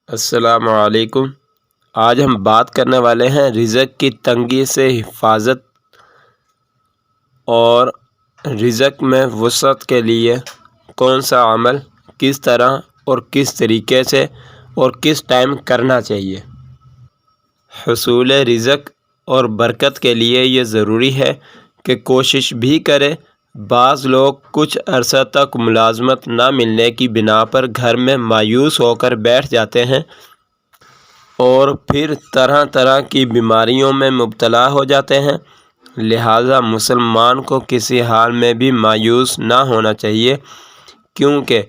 السلام علیکم۔ آج ہم بات کرنے والے ہیں رزق کی تنگی سے حفاظت اور رزق میں وسعت کے لیے کون سا عمل کس طرح اور کس طریقے سے اور کس ٹائم کرنا چاہیے۔ حصول رزق اور برکت کے لیے یہ ضروری ہے کہ کوشش بھی کرے۔ بعض لوگ کچھ عرصہ تک ملازمت نہ ملنے کی بنا پر گھر میں مایوس ہو کر بیٹھ جاتے ہیں اور پھر طرح طرح کی بیماریوں میں مبتلا ہو جاتے ہیں۔ لہٰذا مسلمان کو کسی حال میں بھی مایوس نہ ہونا چاہیے، کیونکہ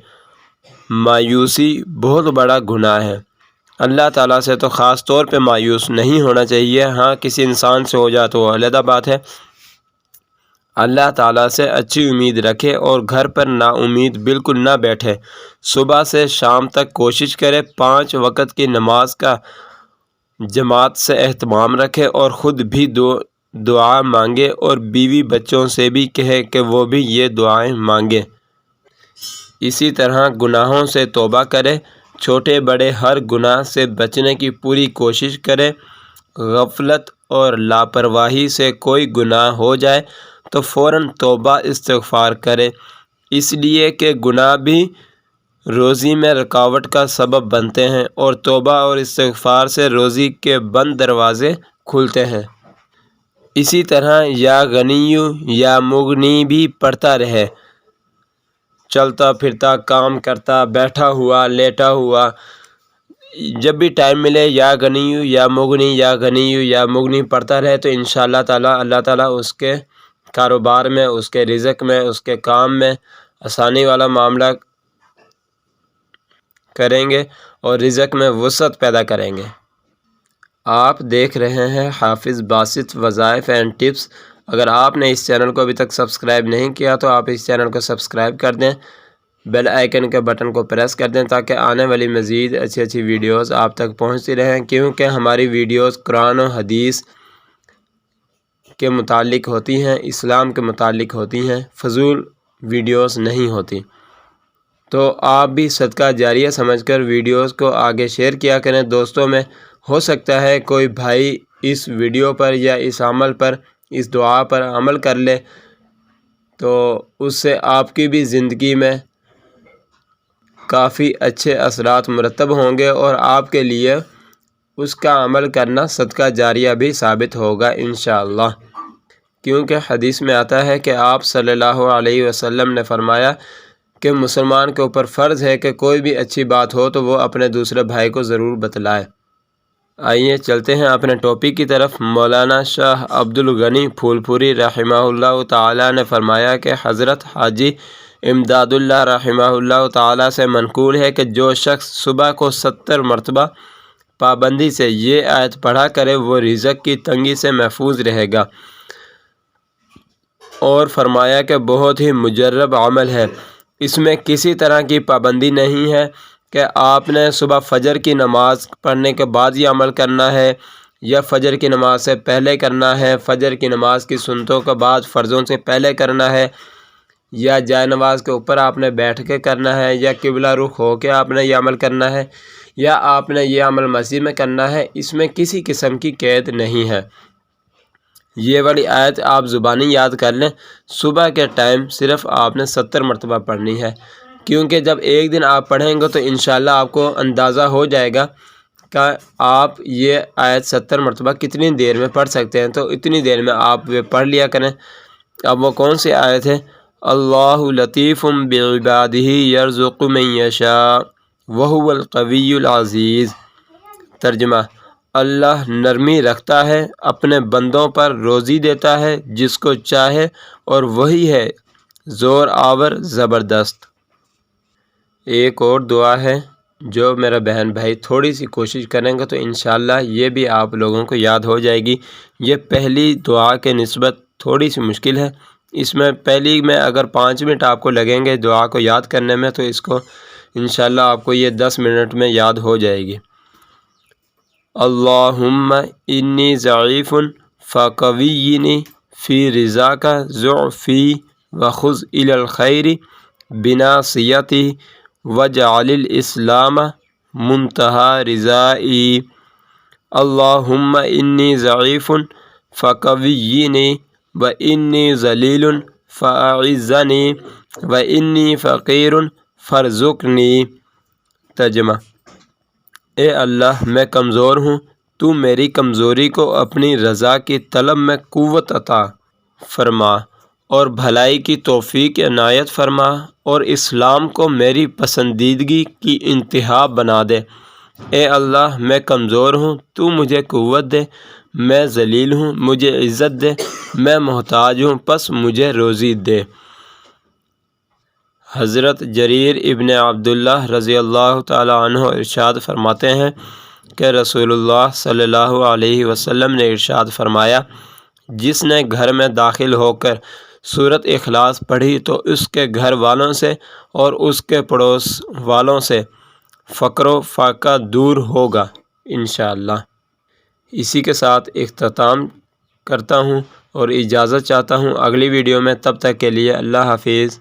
مایوسی بہت بڑا گناہ ہے۔ اللہ تعالیٰ سے تو خاص طور پہ مایوس نہیں ہونا چاہیے۔ ہاں، کسی انسان سے ہو جائے تو وہ علیحدہ بات ہے۔ اللہ تعالیٰ سے اچھی امید رکھے اور گھر پر نا امید بالکل نہ بیٹھے۔ صبح سے شام تک کوشش کرے، 5 وقت کی نماز کا جماعت سے اہتمام رکھے اور خود بھی دعا مانگے اور بیوی بچوں سے بھی کہے کہ وہ بھی یہ دعائیں مانگے۔ اسی طرح گناہوں سے توبہ کرے، چھوٹے بڑے ہر گناہ سے بچنے کی پوری کوشش کرے۔ غفلت اور لاپرواہی سے کوئی گناہ ہو جائے تو فوراً توبہ استغفار کرے، اس لیے کہ گناہ بھی روزی میں رکاوٹ کا سبب بنتے ہیں اور توبہ اور استغفار سے روزی کے بند دروازے کھلتے ہیں۔ اسی طرح یا غنی یا مغنی بھی پڑھتا رہے، چلتا پھرتا، کام کرتا، بیٹھا ہوا، لیٹا ہوا، جب بھی ٹائم ملے یا غنی یا مغنی یا غنی یا مغنی پڑھتا رہے تو انشاءاللہ تعالیٰ اللہ تعالیٰ اس کے کاروبار میں، اس کے رزق میں، اس کے کام میں آسانی والا معاملہ کریں گے اور رزق میں وسعت پیدا کریں گے۔ آپ دیکھ رہے ہیں حافظ باسط وظائف اینڈ ٹپس۔ اگر آپ نے اس چینل کو ابھی تک سبسکرائب نہیں کیا تو آپ اس چینل کو سبسکرائب کر دیں، بیل آئیکن کے بٹن کو پریس کر دیں تاکہ آنے والی مزید اچھی ویڈیوز آپ تک پہنچتی رہیں، کیونکہ ہماری ویڈیوز قرآن و حدیث کے متعلق ہوتی ہیں، اسلام کے متعلق ہوتی ہیں، فضول ویڈیوز نہیں ہوتی۔ تو آپ بھی صدقہ جاریہ سمجھ کر ویڈیوز کو آگے شیئر کیا کریں دوستوں میں۔ ہو سکتا ہے کوئی بھائی اس ویڈیو پر یا اس عمل پر، اس دعا پر عمل کر لے تو اس سے آپ کی بھی زندگی میں کافی اچھے اثرات مرتب ہوں گے اور آپ کے لیے اس کا عمل کرنا صدقہ جاریہ بھی ثابت ہوگا انشاءاللہ، کیونکہ حدیث میں آتا ہے کہ آپ صلی اللہ علیہ وسلم نے فرمایا کہ مسلمان کے اوپر فرض ہے کہ کوئی بھی اچھی بات ہو تو وہ اپنے دوسرے بھائی کو ضرور بتلائے۔ آئیے چلتے ہیں اپنے ٹاپک کی طرف۔ مولانا شاہ عبد الغنی پھول پوری رحمہ اللہ تعالیٰ نے فرمایا کہ حضرت حاجی امداد اللہ رحمہ اللہ تعالیٰ سے منقول ہے کہ جو شخص صبح کو 70 مرتبہ پابندی سے یہ آیت پڑھا کرے وہ رزق کی تنگی سے محفوظ رہے گا، اور فرمایا کہ بہت ہی مجرب عمل ہے، اس میں کسی طرح کی پابندی نہیں ہے کہ آپ نے صبح فجر کی نماز پڑھنے کے بعد یہ عمل کرنا ہے یا فجر کی نماز سے پہلے کرنا ہے، فجر کی نماز کی سنتوں کے بعد فرضوں سے پہلے کرنا ہے، یا جائے نماز کے اوپر آپ نے بیٹھ کے کرنا ہے، یا قبلہ رخ ہو کے آپ نے یہ عمل کرنا ہے، یا آپ نے یہ عمل مسجد میں کرنا ہے۔ اس میں کسی قسم کی قید نہیں ہے۔ یہ والی آیت آپ زبانی یاد کر لیں، صبح کے ٹائم صرف آپ نے 70 مرتبہ پڑھنی ہے، کیونکہ جب ایک دن آپ پڑھیں گے تو انشاءاللہ آپ کو اندازہ ہو جائے گا کہ آپ یہ آیت 70 مرتبہ کتنی دیر میں پڑھ سکتے ہیں، تو اتنی دیر میں آپ یہ پڑھ لیا کریں۔ اب وہ کون سی آیت ہے؟ اللہ لطیف بعبادہ یرزق من یشاء وہو القوی العزیز۔ ترجمہ: اللہ نرمی رکھتا ہے، اپنے بندوں پر روزی دیتا ہے جس کو چاہے، اور وہی ہے زور آور زبردست۔ ایک اور دعا ہے جو میرا بہن بھائی تھوڑی سی کوشش کریں گے تو انشاءاللہ یہ بھی آپ لوگوں کو یاد ہو جائے گی۔ یہ پہلی دعا کے نسبت تھوڑی سی مشکل ہے، اس میں پہلی میں اگر 5 منٹ آپ کو لگیں گے دعا کو یاد کرنے میں تو اس کو انشاءاللہ آپ کو یہ 10 منٹ میں یاد ہو جائے گی۔ اللہم انی ضعیف فقوینی فی رضاک ضعفی وخذ الی الخیر بناصیتی واجعل الاسلام منتہا رضائی اللہم انی ضعیف فقوینی و انی ذلیل فاعزنی و انی فقیر فارزقنی۔ ترجمہ: اے اللہ میں کمزور ہوں، تو میری کمزوری کو اپنی رضا کی طلب میں قوت عطا فرما اور بھلائی کی توفیق عنایت فرما اور اسلام کو میری پسندیدگی کی انتہا بنا دے۔ اے اللہ میں کمزور ہوں، تو مجھے قوت دے، میں ذلیل ہوں، مجھے عزت دے، میں محتاج ہوں، پس مجھے روزی دے۔ حضرت جریر ابن عبداللہ رضی اللہ تعالی عنہ ارشاد فرماتے ہیں کہ رسول اللہ صلی اللہ علیہ وسلم نے ارشاد فرمایا، جس نے گھر میں داخل ہو کر سورۃ اخلاص پڑھی تو اس کے گھر والوں سے اور اس کے پڑوس والوں سے فقر و فاقہ دور ہوگا انشاءاللہ۔ اسی کے ساتھ اختتام کرتا ہوں اور اجازت چاہتا ہوں اگلی ویڈیو میں، تب تک کے لیے اللہ حافظ۔